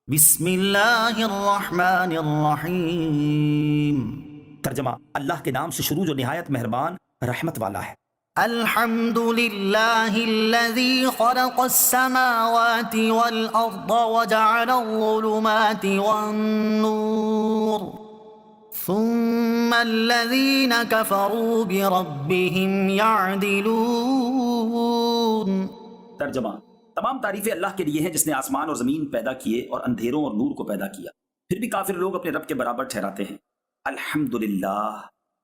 بسم اللہ الرحمن الرحیم۔ ترجمہ، اللہ کے نام سے شروع جو نہایت مہربان رحمت والا ہے۔ الحمد للہ الذی خلق السماوات والارض وجعل الظلمات والنور ثم الذین کفروا بربهم یعدلون۔ ترجمہ، تمام تعریفیں اللہ کے لیے ہیں جس نے آسمان اور زمین پیدا کیے اور اندھیروں اور نور کو پیدا کیا، پھر بھی کافر لوگ اپنے رب کے برابر ٹھہراتے ہیں۔ الحمدللہ،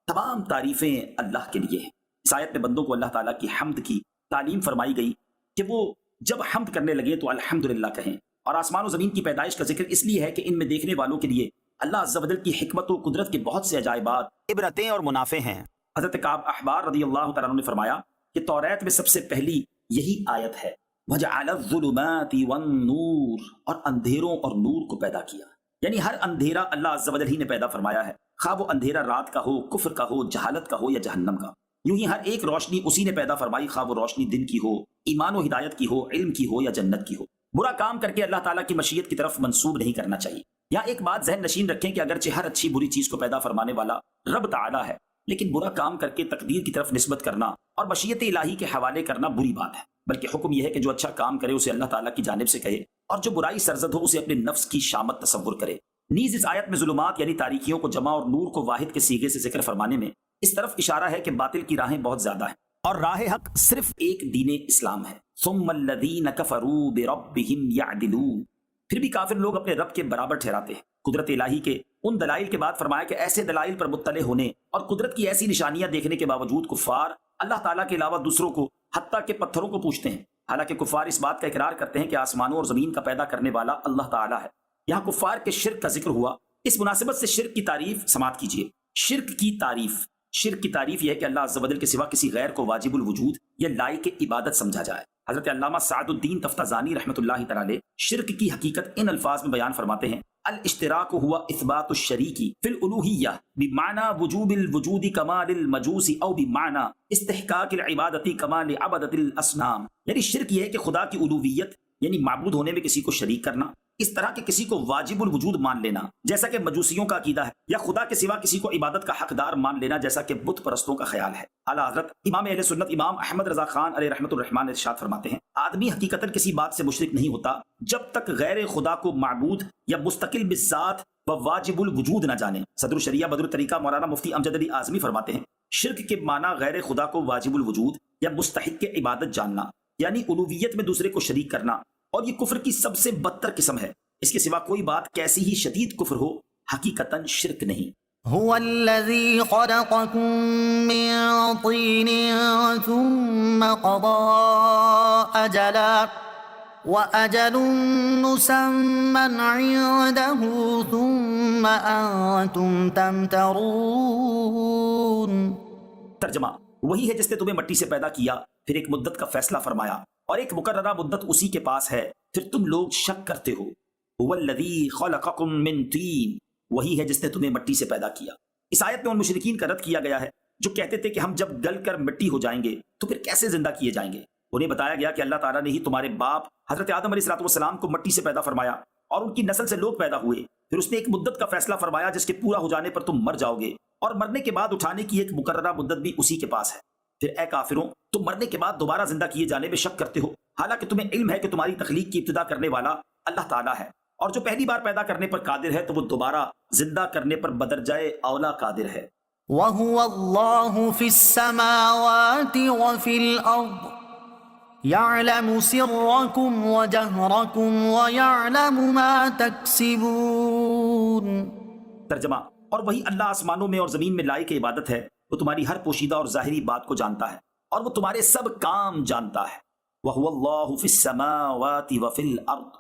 تمام تعریفیں اللہ کے لیے ہیں۔ اس آیت میں بندوں کو اللہ تعالیٰ کی حمد کی تعلیم فرمائی گئی کہ وہ جب حمد کرنے لگے تو الحمدللہ کہیں، اور آسمان و زمین کی پیدائش کا ذکر اس لیے ہے کہ ان میں دیکھنے والوں کے لیے اللہ عز و جل کی حکمت و قدرت کے بہت سے عجائبات، عبرتیں اور منافع ہیں۔ حضرت کعب احبار رضی اللہ تعالیٰ عنہ نے فرمایا کہ توریت میں سب سے پہلی یہی آیت ہے، وَجَعَلَ الظُّلُمَاتِ وَالنُّورِ، اور اندھیروں اور نور کو پیدا کیا، یعنی ہر اندھیرا اللہ عز و جل ہی نے پیدا فرمایا ہے، خواہ وہ اندھیرا رات کا ہو، کفر کا ہو، جہالت کا ہو یا جہنم کا۔ یوں ہی ہر ایک روشنی اسی نے پیدا فرمائی، خواہ وہ روشنی دن کی ہو، ایمان و ہدایت کی ہو، علم کی ہو یا جنت کی ہو۔ برا کام کر کے اللہ تعالیٰ کی مشیت کی طرف منسوب نہیں کرنا چاہیے۔ یہاں ایک بات ذہن نشین رکھیں کہ اگرچہ ہر اچھی بری چیز کو پیدا فرمانے والا رب تعالیٰ ہے، لیکن برا کام کر کے تقدیر کی طرف نسبت کرنا اور مشیت الہی کے حوالے کرنا بری بات ہے، بلکہ حکم یہ ہے کہ جو اچھا کام کرے اسے اللہ تعالیٰ کی جانب سے کہے، اور جو برائی سرزد ہو اسے اپنے نفس کی شامت تصور کرے۔ نیز اس آیت میں ظلمات یعنی تاریکیوں کو جمع اور نور کو واحد کے صیغے سے ذکر فرمانے میں اس طرف اشارہ ہے کہ باطل کی راہیں بہت زیادہ ہیں اور راہ حق صرف ایک دین اسلام ہے۔ ثم الذین کفروا بربہم یعدلون، پھر بھی کافر لوگ اپنے رب کے برابر ٹھہراتے ہیں۔ قدرت الہی کے ان دلائل کے بعد فرمایا کہ ایسے دلائل پر مطلع ہونے اور قدرت کی ایسی نشانیاں دیکھنے کے باوجود کفار اللہ تعالیٰ کے علاوہ دوسروں کو، حتیٰ کہ پتھروں کو پوجتے ہیں، حالانکہ کفار اس بات کا اقرار کرتے ہیں کہ آسمانوں اور زمین کا پیدا کرنے والا اللہ تعالیٰ ہے۔ یہاں کفار کے شرک کا ذکر ہوا، اس مناسبت سے شرک کی تعریف سماعت کیجیے۔ شرک کی تعریف یہ ہے کہ اللہ عز و جل کے سوا کسی غیر کو واجب الوجود یا لائق عبادت سمجھا جائے۔ حضرت علامہ سعد الدین تفتازانی رحمۃ اللہ تعالی علیہ شرک کی حقیقت ان الفاظ میں بیان فرماتے ہیں، الاشتراک ہوا اثبات الشریک فی الالوہیہ بمعنى وجوب الوجود کمال المجوس او بمعنى استحقاق العبادت کمال عبدت الاصنام، یعنی شرک یہ ہے کہ خدا کی الوہیت یعنی معبود ہونے میں کسی کو شریک کرنا، اس طرح کہ کسی کو واجب الوجود مان لینا جیسا کہ مجوسیوں کا عقیدہ ہے، یا خدا کے سوا کسی کو عبادت کا حقدار مان لینا جیسا کہ بت پرستوں کا خیال ہے۔ اعلیٰ حضرت امام اہل سنت امام احمد رضا خان علیہ رحمۃ الرحمن ارشاد فرماتے ہیں، آدمی حقیقتاً کسی بات سے مشرک نہیں ہوتا جب تک غیر خدا کو معبود یا مستقل بالذات و واجب الوجود نہ جانے۔ صدر الشریعہ بدر الطریقہ مولانا مفتی امجد علی اعظمی فرماتے ہیں، شرک کے معنی غیر خدا کو واجب الوجود یا مستحق عبادت جاننا، یعنی الوہیت میں دوسرے کو شریک کرنا، اور یہ کفر کی سب سے بدتر قسم ہے۔ اس کے سوا کوئی بات کیسی ہی شدید کفر ہو حقیقتاً شرک نہیں۔ هو الذي خلقكم من طين ثم قضى أجلا وأجل مسمى عنده ثم أنتم تمترون۔ ترجمہ، وہی ہے جس نے تمہیں مٹی سے پیدا کیا، پھر ایک مدت کا فیصلہ فرمایا اور ایک مقررہ مدت اسی کے پاس ہے، پھر تم لوگ شک کرتے ہو۔ هو الذی خلقکم من طین، وہی ہے جس نے تمہیں مٹی سے پیدا کیا۔ اس آیت میں ان مشرکین کا رد کیا گیا ہے جو کہتے تھے کہ ہم جب گل کر مٹی ہو جائیں گے تو پھر کیسے زندہ کیے جائیں گے۔ انہیں بتایا گیا کہ اللہ تعالیٰ نے ہی تمہارے باپ حضرت آدم علیہ السلام کو مٹی سے پیدا فرمایا اور ان کی نسل سے لوگ پیدا ہوئے، پھر اس نے ایک مدت کا فیصلہ فرمایا جس کے پورا ہو جانے پر تم مر جاؤ گے، اور مرنے کے بعد اٹھانے کی ایک مقررہ مدت بھی اسی کے پاس ہے۔ پھر اے کافروں، تم مرنے کے بعد دوبارہ زندہ کیے جانے میں شک کرتے ہو، حالانکہ تمہیں علم ہے کہ تمہاری تخلیق کی ابتدا کرنے والا اللہ تعالیٰ ہے، اور جو پہلی بار پیدا کرنے پر قادر ہے تو وہ دوبارہ زندہ کرنے پر بدرجائے اولا قادر ہے۔ وَهُوَ اللَّهُ فِي السَّمَاوَاتِ وَفِي الْأَرْضِ يَعْلَمُ سِرَّكُمْ وَجَهْرَكُمْ وَيَعْلَمُ مَا تَكْسِبُونَ۔ ترجمہ، اور وہی اللہ آسمانوں میں اور زمین میں لائق عبادت ہے، وہ تمہاری ہر پوشیدہ اور ظاہری بات کو جانتا ہے اور وہ تمہارے سب کام جانتا ہے۔ وَهُوَ اللَّهُ فِي السَّمَاوَاتِ وَفِي الْأَرْضِ،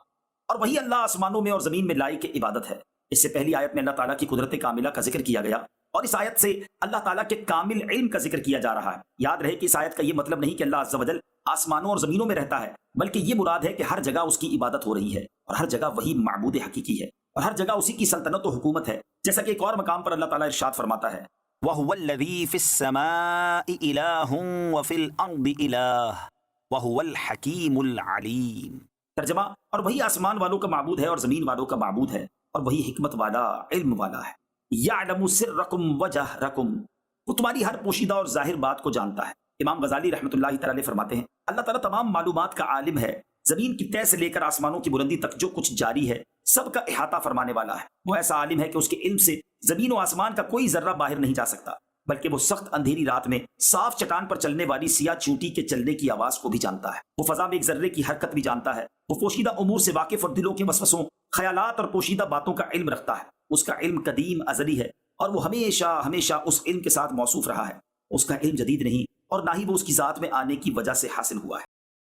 اور وہی اللہ آسمانوں میں اور زمین میں لائق عبادت ہے۔ اس سے پہلی آیت میں اللہ تعالیٰ کی قدرت کاملہ کا ذکر کیا گیا، اور اس آیت سے اللہ تعالیٰ کے کامل علم کا ذکر کیا جا رہا ہے۔ یاد رہے کہ اس آیت کا یہ مطلب نہیں کہ اللہ عز و جل آسمانوں اور زمینوں میں رہتا ہے، بلکہ یہ مراد ہے کہ ہر جگہ اس کی عبادت ہو رہی ہے، اور ہر جگہ وہی معبود حقیقی ہے، اور ہر جگہ اسی کی سلطنت و حکومت ہے، جیسا کہ ایک اور مقام پر اللہ تعالیٰ ارشاد فرماتا ہے، وَهُوَ الَّذِي فِي السَّمَاءِ إِلَٰهٌ وَفِي الْأَرْضِ إِلَٰهٌ وَهُوَ الْحَكِيمُ الْعَلِيمُ۔ ترجمہ، اور وہی آسمان والوں کا معبود ہے اور زمین والوں کا معبود ہے، اور وہی حکمت والا، علم والا ہے۔ یعلم سرکم وجہرکم، وہ تمہاری ہر پوشیدہ اور ظاہر بات کو جانتا ہے۔ امام غزالی رحمۃ اللہ تعالی علیہ فرماتے ہیں اللہ تعالیٰ تمام معلومات کا عالم ہے، زمین کی تہ سے لے کر آسمانوں کی بلندی تک جو کچھ جاری ہے سب کا احاطہ فرمانے والا ہے۔ وہ ایسا عالم ہے کہ اس کے علم سے زمین و آسمان کا کوئی ذرہ باہر نہیں جا سکتا، بلکہ وہ سخت اندھیری رات میں صاف چٹان پر چلنے والی سیاہ چونٹی کے چلنے کی آواز کو بھی جانتا ہے۔ وہ فضا میں ایک ذرے کی حرکت بھی جانتا ہے۔ وہ پوشیدہ امور سے واقف اور دلوں کے وسوسوں، خیالات اور پوشیدہ باتوں کا علم رکھتا ہے۔ اس کا علم قدیم ازلی ہے اور وہ ہمیشہ ہمیشہ اس علم کے ساتھ موصوف رہا ہے۔ اس کا علم جدید نہیں اور نہ ہی وہ اس کی ذات میں آنے کی وجہ سے حاصل ہوا ہے۔